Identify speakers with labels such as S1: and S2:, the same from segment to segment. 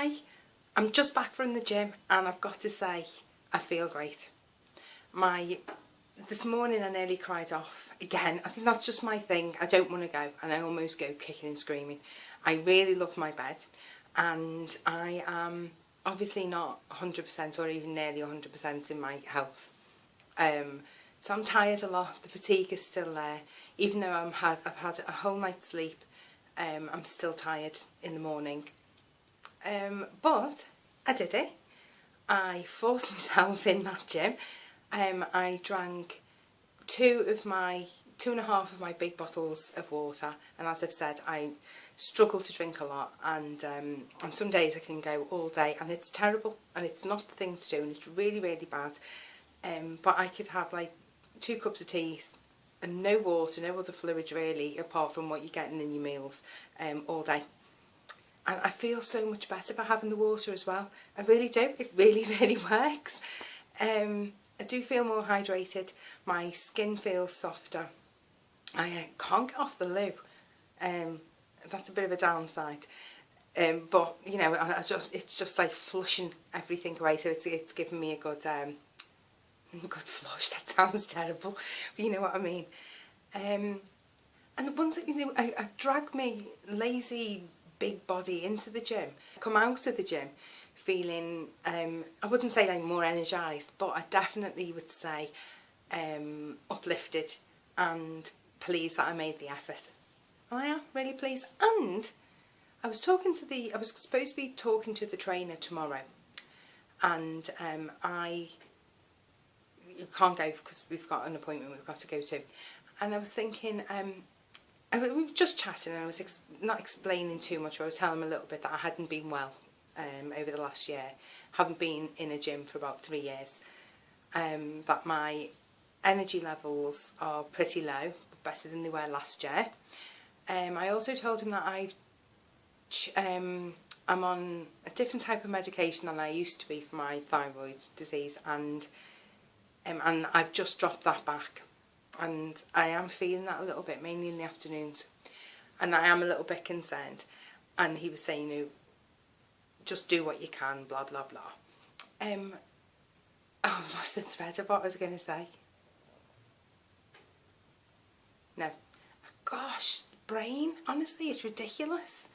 S1: Hi, I'm just back from the gym and I've got to say, I feel great. This morning I nearly cried off again. I think that's just my thing. I don't want to go and I almost go kicking and screaming. I really love my bed and I am obviously not 100% or even nearly 100% in my health. So I'm tired a lot, the fatigue is still there. Even though I've had a whole night's sleep, I'm still tired in the morning. But I did it. I forced myself in that gym. I drank 2.5 of my big bottles of water, and as I've said, I struggle to drink a lot, and on some days I can go all day and it's terrible and it's not the thing to do and it's really, really bad. But I could have like 2 cups of tea and no water, no other fluids really, apart from what you're getting in your meals, all day. And I feel so much better by having the water as well. I really do. It really, really works. I do feel more hydrated. My skin feels softer. I can't get off the loo. That's a bit of a downside. But you know, it's just like flushing everything away. So it's giving me a good flush. That sounds terrible, but you know what I mean. And once I drag my lazy big body into the gym, come out of the gym feeling, I wouldn't say I'm more energised, but I definitely would say uplifted and pleased that I made the effort. I am really pleased. And I was supposed to be talking to the trainer tomorrow, and I can't go because we've got an appointment we've got to go to. And I was thinking, we were just chatting and I was not explaining too much. I was telling him a little bit that I hadn't been well over the last year. Haven't been in a gym for about 3 years. That my energy levels are pretty low, better than they were last year. I also told him that I'm on a different type of medication than I used to be for my thyroid disease, and I've just dropped that back. And I am feeling that a little bit, mainly in the afternoons, and I am a little bit concerned. And he was saying, you know, just do what you can, blah blah blah. Oh, I lost the thread of what I was going to say. No, gosh, brain. Honestly, it's ridiculous.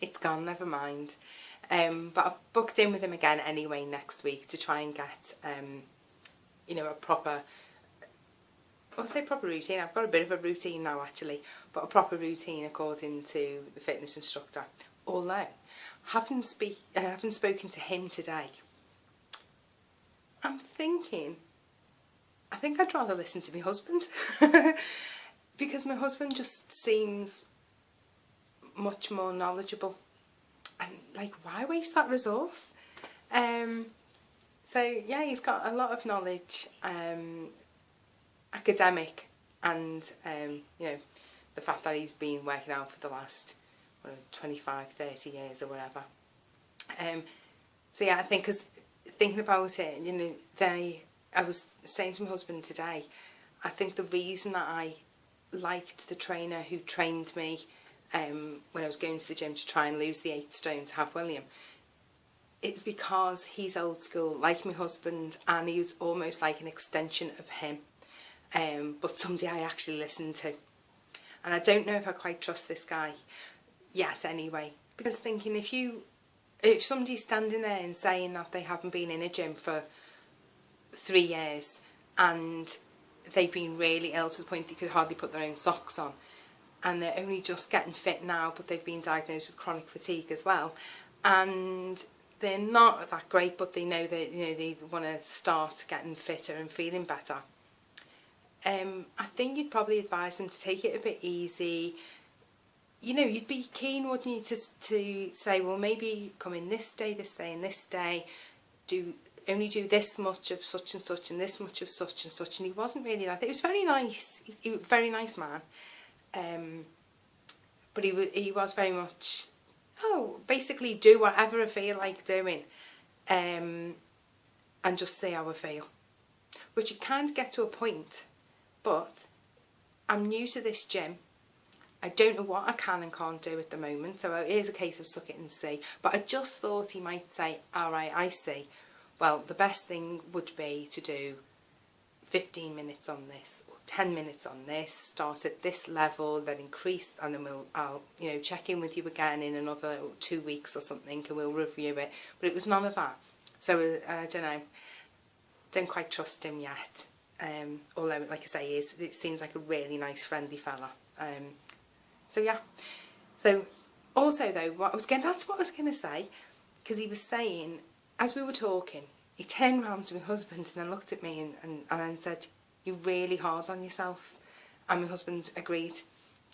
S1: It's gone, never mind. But I've booked in with him again anyway next week to try and get, you know, a proper, I'll say proper routine. I've got a bit of a routine now actually, but a proper routine according to the fitness instructor. Although, I haven't spoken to him today. I'm thinking, I think I'd rather listen to my husband because my husband just seems much more knowledgeable, and like, why waste that resource? So yeah, he's got a lot of knowledge, academic, and you know, the fact that he's been working out for the last 25-30 years or whatever. So yeah, I think, because thinking about it, you know, I was saying to my husband today, I think the reason that I liked the trainer who trained me when I was going to the gym to try and lose the 8 stone to have William, it's because he's old school like my husband, and he was almost like an extension of him, but somebody I actually listened to. And I don't know if I quite trust this guy yet anyway, because thinking, if somebody's standing there and saying that they haven't been in a gym for 3 years and they've been really ill to the point they could hardly put their own socks on, and they're only just getting fit now, but they've been diagnosed with chronic fatigue as well, and they're not that great, but they know that, you know, they want to start getting fitter and feeling better. I think you'd probably advise them to take it a bit easy. You know, you'd be keen, wouldn't you, to say, well, maybe come in this day, and this day, only do this much of such and such and this much of such and such. And he wasn't really like that. He was very nice. He was a very nice man. But he was very much, basically do whatever I feel like doing, and just see how I feel. which you kind of get to a point, but I'm new to this gym. I don't know what I can and can't do at the moment, so it is a case of suck it and see. But I just thought he might say, all right, I see. Well, the best thing would be to do 15 minutes on this, or 10 minutes on this, start at this level, then increase, and then I'll check in with you again in another 2 weeks or something, and we'll review it. But it was none of that. So I don't know, don't quite trust him yet. Although, like I say, it seems like a really nice, friendly fella. So yeah. So also though, that's what I was going to say, because he was saying, as we were talking, he turned round to my husband and then looked at me and then said, "You're really hard on yourself." And my husband agreed.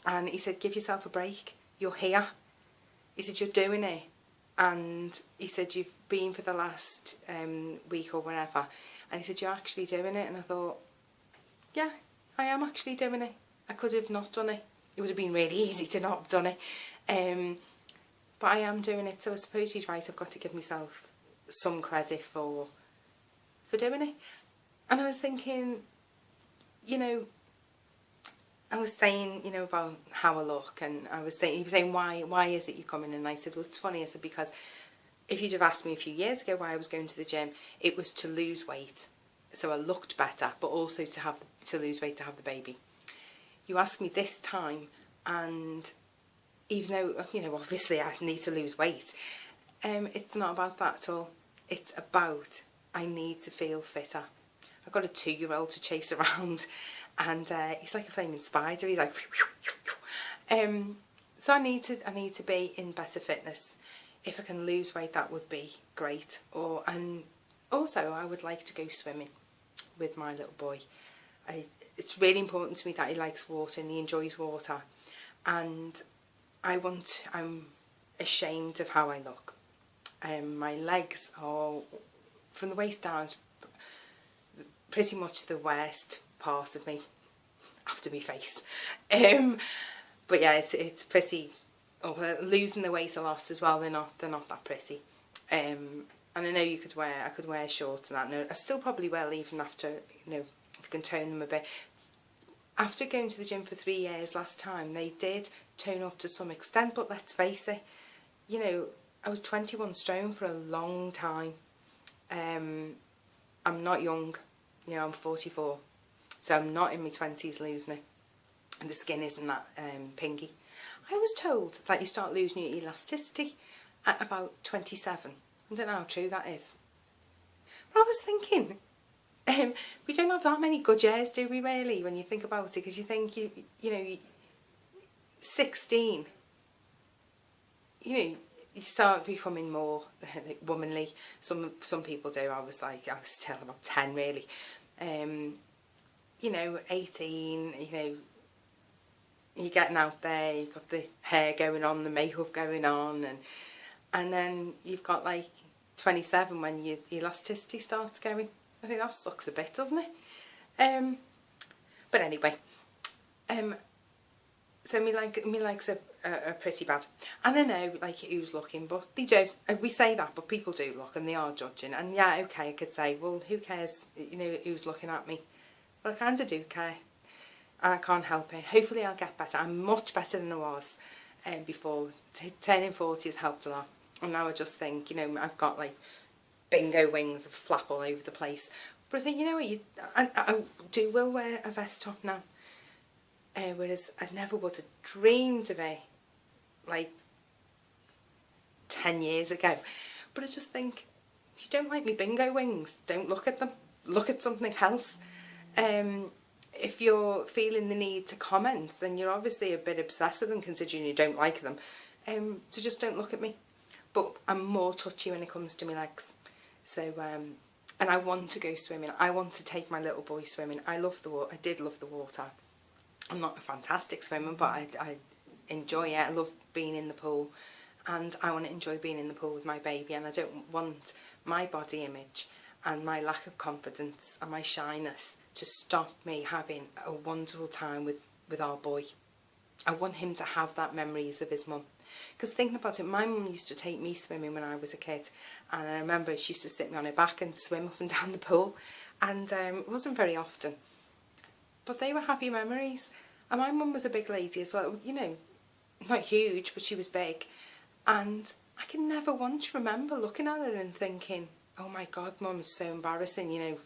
S1: And he said, "Give yourself a break. You're here." He said, "You're doing it." And he said, "You've been for the last week or whatever." And he said, "You're actually doing it." And I thought, yeah, I am actually doing it. I could have not done it. It would have been really easy to not have done it. But I am doing it. So I suppose he's right. I've got to give myself some credit for doing it. And I was thinking, I was saying, about how I look, and he was saying, why is it you come in? And I said, well, it's funny. I said, because if you'd have asked me a few years ago why I was going to the gym, it was to lose weight, so I looked better, but also to lose weight to have the baby. You ask me this time, and even though, obviously I need to lose weight, it's not about that at all. It's about, I need to feel fitter. I've got a 2-year-old to chase around, and he's like a flaming spider. He's like, so I need to be in better fitness. If I can lose weight, that would be great. And also, I would like to go swimming with my little boy. It's really important to me that he likes water and he enjoys water. And I'm ashamed of how I look. My legs are, from the waist down, pretty much the worst part of me, after my face. But yeah, it's pretty. Losing the weight I lost as well. They're not that pretty. And I know I could wear shorts and that. No, I still probably will, even after, if you can tone them a bit. After going to the gym for 3 years last time, they did tone up to some extent, but let's face it, I was 21 stone for a long time. I'm not young, I'm 44, so I'm not in my 20s losing it, and the skin isn't that pinky. I was told that you start losing your elasticity at about 27. I don't know how true that is. But I was thinking, we don't have that many good years, do we, really, when you think about it? Because you think, 16, you start becoming more like womanly. Some people do. I was still about 10, really. 18, you're getting out there, you've got the hair going on, the makeup going on, and then you've got like 27 when your elasticity starts going. I think that sucks a bit, doesn't it? But anyway, so me likes are pretty bad. And I know, like, who's looking, but they do. We say that, but people do look, and they are judging. And yeah, okay, I could say, well, who cares, who's looking at me? Well, I kind of do care. I can't help it. Hopefully I'll get better. I'm much better than I was before. Turning 40 has helped a lot. And now I just think, I've got like bingo wings of flap all over the place. But I think, I will wear a vest top now. Whereas I never would have dreamed of it like 10 years ago. But I just think, if you don't like me bingo wings, don't look at them. Look at something else. If you're feeling the need to comment, then you're obviously a bit obsessed with them, considering you don't like them. So just don't look at me. But I'm more touchy when it comes to my legs. So, and I want to go swimming. I want to take my little boy swimming. I love the water. I did love the water. I'm not a fantastic swimmer, but I enjoy it. I love being in the pool. And I want to enjoy being in the pool with my baby. And I don't want my body image and my lack of confidence and my shyness to stop me having a wonderful time with our boy. I want him to have that memories of his mum. Because thinking about it, my mum used to take me swimming when I was a kid. And I remember she used to sit me on her back and swim up and down the pool. and it wasn't very often, but they were happy memories. And my mum was a big lady as well, you know, not huge, but she was big, and I can never once remember looking at her and thinking, oh my God, Mum, it's so embarrassing, you know,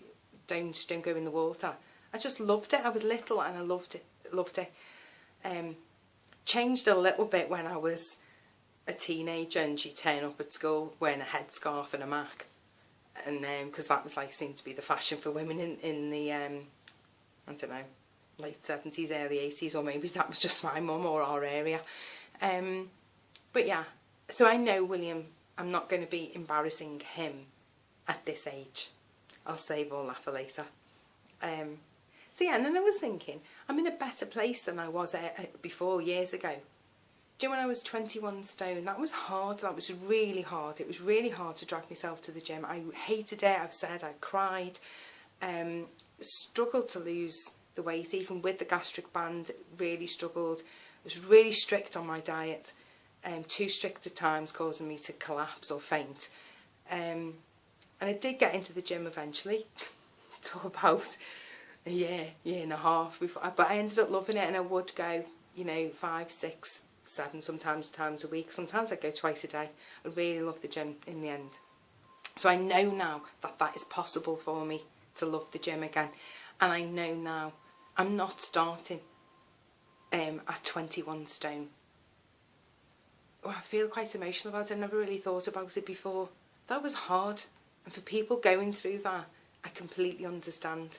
S1: don't go in the water. I just loved it. I was little and I loved it. Changed a little bit when I was a teenager and she'd turn up at school wearing a headscarf and a mac, and because that was like seemed to be the fashion for women in the I don't know, late 70s, early 80s, or maybe that was just my mum or our area. But yeah, so I know William, I'm not going to be embarrassing him at this age. I'll save all that for later. So yeah, and then I was thinking, I'm in a better place than I was before, years ago. Do you know, when I was 21 stone, that was hard, that was really hard. It was really hard to drag myself to the gym. I hated it, I've said, I cried, struggled to lose the weight, even with the gastric band, really struggled. I was really strict on my diet, too strict at times, causing me to collapse or faint. And I did get into the gym eventually, to about a year and a half before, but I ended up loving it, and I would go, you know, 5, 6, 7 sometimes times a week. Sometimes I'd go twice a day. I really loved the gym in the end. So I know now that that is possible for me to love the gym again, and I know now I'm not starting at 21 stone. Oh, I feel quite emotional about it. I never really thought about it before. That was hard, and for people going through that, I completely understand,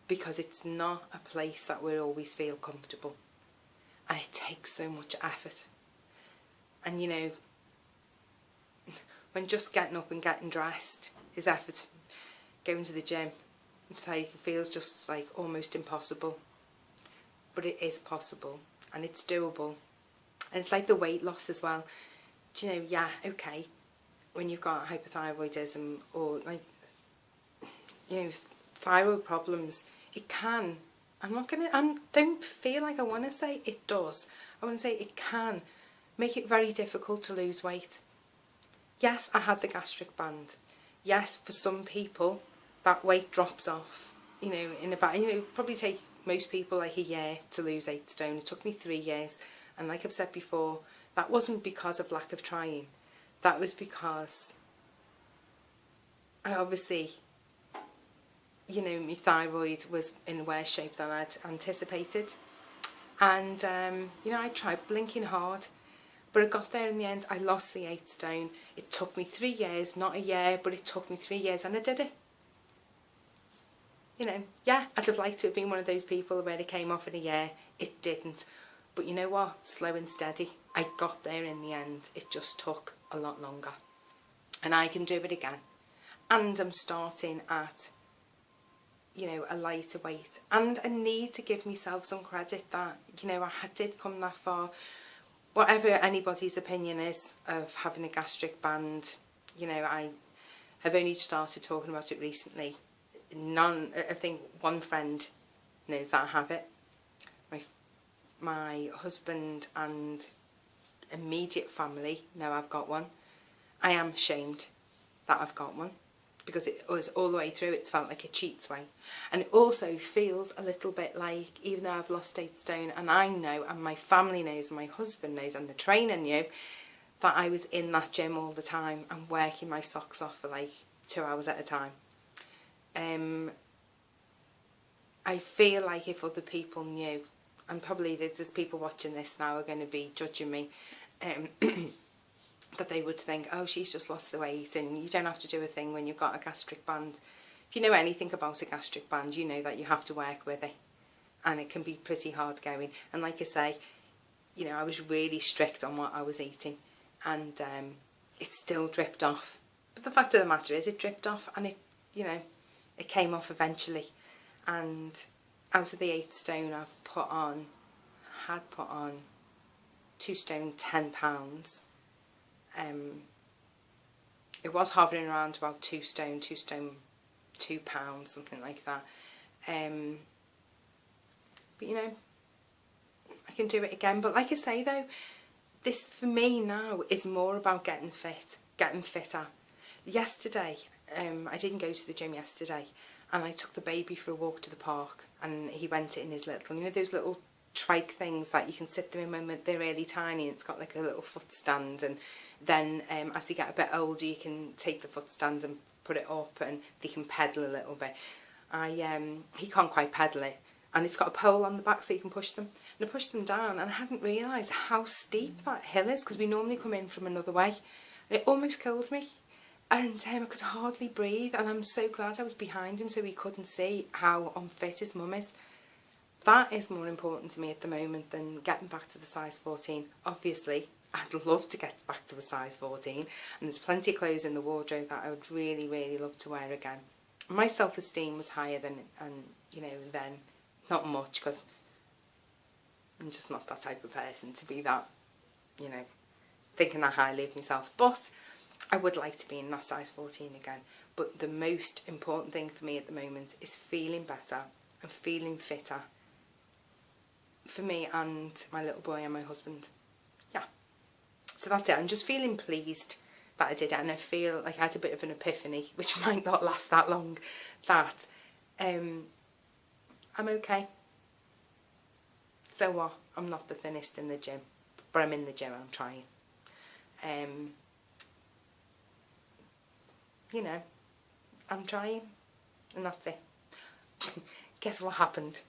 S1: because it's not a place that we always feel comfortable, and it takes so much effort. And you know, when just getting up and getting dressed is effort, going to the gym, it's like, it feels just like almost impossible, but it is possible and it's doable. And it's like the weight loss as well. Do you know, yeah, okay, when you've got hypothyroidism or like, you know, thyroid problems, it can, don't feel like I want to say it does. I want to say it can make it very difficult to lose weight. Yes, I had the gastric band. Yes, for some people, that weight drops off, you know, in about, you know, probably take most people like a year to lose 8 stone. It took me 3 years. And like I've said before, that wasn't because of lack of trying. That was because I obviously, you know, my thyroid was in worse shape than I'd anticipated. And, you know, I tried blinking hard, but I got there in the end. I lost the 8 stone. It took me 3 years, not a year, but it took me 3 years, and I did it. You know, yeah, I'd have liked to have been one of those people where it came off in a year. It didn't. But you know what? Slow and steady. I got there in the end. It just took a lot longer. And I can do it again. And I'm starting at, you know, a lighter weight. And I need to give myself some credit that, you know, I did come that far. Whatever anybody's opinion is of having a gastric band, you know, I have only started talking about it recently. I think one friend knows that I have it. My husband and immediate family know I've got one. I am ashamed that I've got one, because it was all the way through, it's felt like a cheat's way. And it also feels a little bit like, even though I've lost 8 stone, and I know, and my family knows, and my husband knows, and the trainer knew, that I was in that gym all the time and working my socks off for like 2 hours at a time. I feel like if other people knew, and probably there's people watching this now are going to be judging me, that they would think, oh, she's just lost the weight and you don't have to do a thing when you've got a gastric band. If you know anything about a gastric band, you know that you have to work with it, and it can be pretty hard going. And like I say, you know, I was really strict on what I was eating, and it still dripped off. But the fact of the matter is, it dripped off, and it, you know, it came off eventually. And out of the 8 stone I've had put on 2 stone 10 pounds. It was hovering around about 2 stone 2 pounds, something like that. But you know, I can do it again. But like I say though, this for me now is more about getting fit, getting fitter. Yesterday I didn't go to the gym yesterday, and I took the baby for a walk to the park, and he went in his little, you know those little trike things that you can sit them in when they're really tiny, and it's got like a little foot stand, and then as they get a bit older you can take the foot stand and put it up and they can pedal a little bit. He can't quite pedal it, and it's got a pole on the back so you can push them, and I pushed them down, and I hadn't realised how steep that hill is, because we normally come in from another way, and it almost killed me, and I could hardly breathe, and I'm so glad I was behind him so he couldn't see how unfit his mum is. That is more important to me at the moment than getting back to the size 14. Obviously, I'd love to get back to a size 14, and there's plenty of clothes in the wardrobe that I would really, really love to wear again. My self-esteem was higher than, then, not much, because I'm just not that type of person to be that, thinking that highly of myself. But I would like to be in that size 14 again. But the most important thing for me at the moment is feeling better and feeling fitter for me and my little boy and my husband. Yeah. So that's it. I'm just feeling pleased that I did it, and I feel like I had a bit of an epiphany, which might not last that long, that I'm okay. So what? I'm not the thinnest in the gym, but I'm in the gym, I'm trying. I'm trying, and that's it. Guess what happened?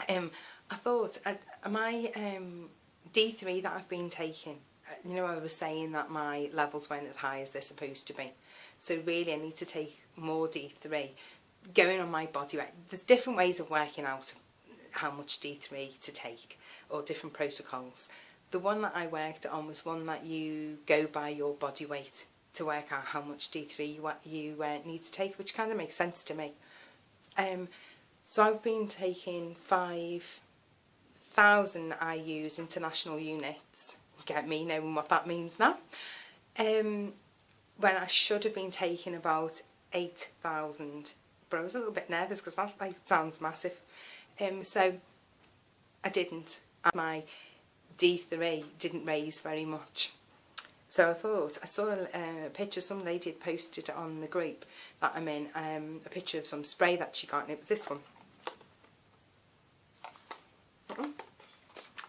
S1: I thought, my D3 that I've been taking, I was saying that my levels weren't as high as they're supposed to be. So really I need to take more D3. Going on my body weight, there's different ways of working out how much D3 to take, or different protocols. The one that I worked on was one that you go by your body weight to work out how much D3 you need to take, which kind of makes sense to me. So I've been taking 5,000 IUs, international units, get me knowing what that means now, when I should have been taking about 8,000, but I was a little bit nervous because that sounds massive. So I didn't, and my D3 didn't raise very much. So I saw a picture some lady had posted on the group that I'm in, a picture of some spray that she got, and it was this one.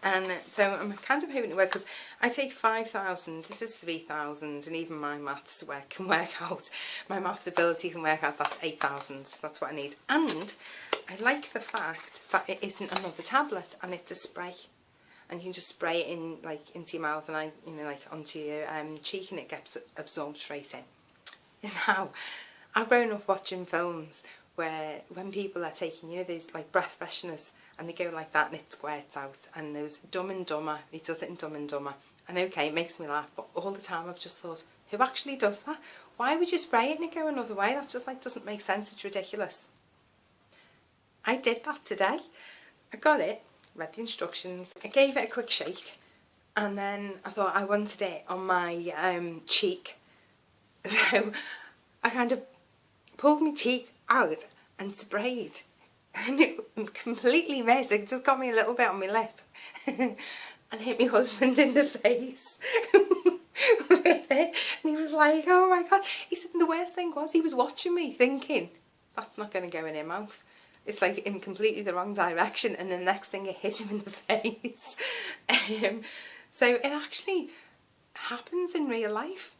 S1: And so I'm kind of hoping it works, because I take 5,000, this is 3,000, and even my maths can work out, my maths ability can work out that's 8,000, that's what I need. And I like the fact that it isn't another tablet, and it's a spray. And you can just spray it in, into your mouth, and onto your cheek, and it gets absorbed straight in. Now, I've grown up watching films where when people are taking, those breath fresheners, and they go like that and it squirts out, and there's Dumb and Dumber, he does it in Dumb and Dumber, and okay, it makes me laugh, but all the time I've just thought, who actually does that? Why would you spray it and it go another way? That just doesn't make sense, it's ridiculous. I did that today. I got it, read the instructions, I gave it a quick shake, and then I thought I wanted it on my cheek, so I kind of pulled my cheek out and sprayed, and it completely missed. It just got me a little bit on my lip and hit my husband in the face with it, and he was like, oh my god. He said the worst thing was he was watching me thinking, that's not going to go in her mouth, it's in completely the wrong direction, and the next thing it hit him in the face. So it actually happens in real life,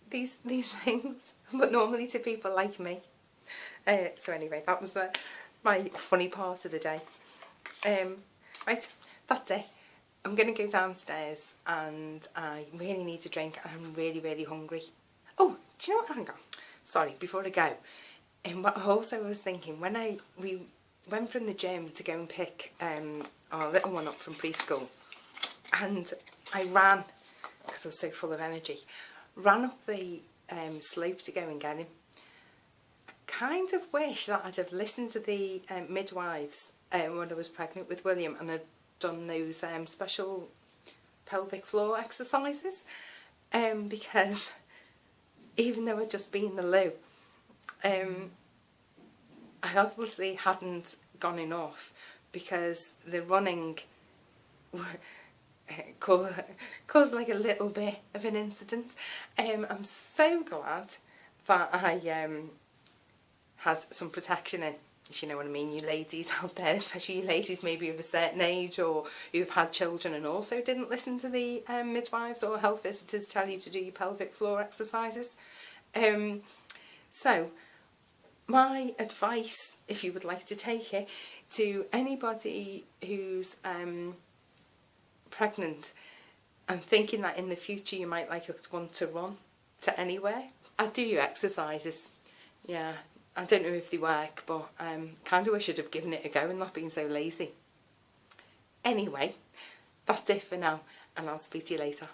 S1: these things, but normally to people like me. So anyway, that was my funny part of the day. Right, that's it. I'm going to go downstairs, and I really need a drink, and I'm really, really hungry. Oh, do you know what? Hang on. Sorry, before I go. What I also was thinking, when we went from the gym to go and pick our little one up from preschool, and I ran, because I was so full of energy, ran up the slope to go and get him. I kind of wish that I'd have listened to the midwives when I was pregnant with William, and I'd done those special pelvic floor exercises, because even though I'd just been in the loo, I obviously hadn't gone enough, because the running cause like a little bit of an incident. I'm so glad that I had some protection in, if you know what I mean, you ladies out there, especially you ladies maybe of a certain age or who've had children and also didn't listen to the midwives or health visitors tell you to do your pelvic floor exercises. So my advice, if you would like to take it, to anybody who's pregnant and thinking that in the future you might want to run to anywhere, I'd do your exercises. Yeah, I don't know if they work, but kind of wish I'd have given it a go and not been so lazy. Anyway, that's it for now, and I'll speak to you later.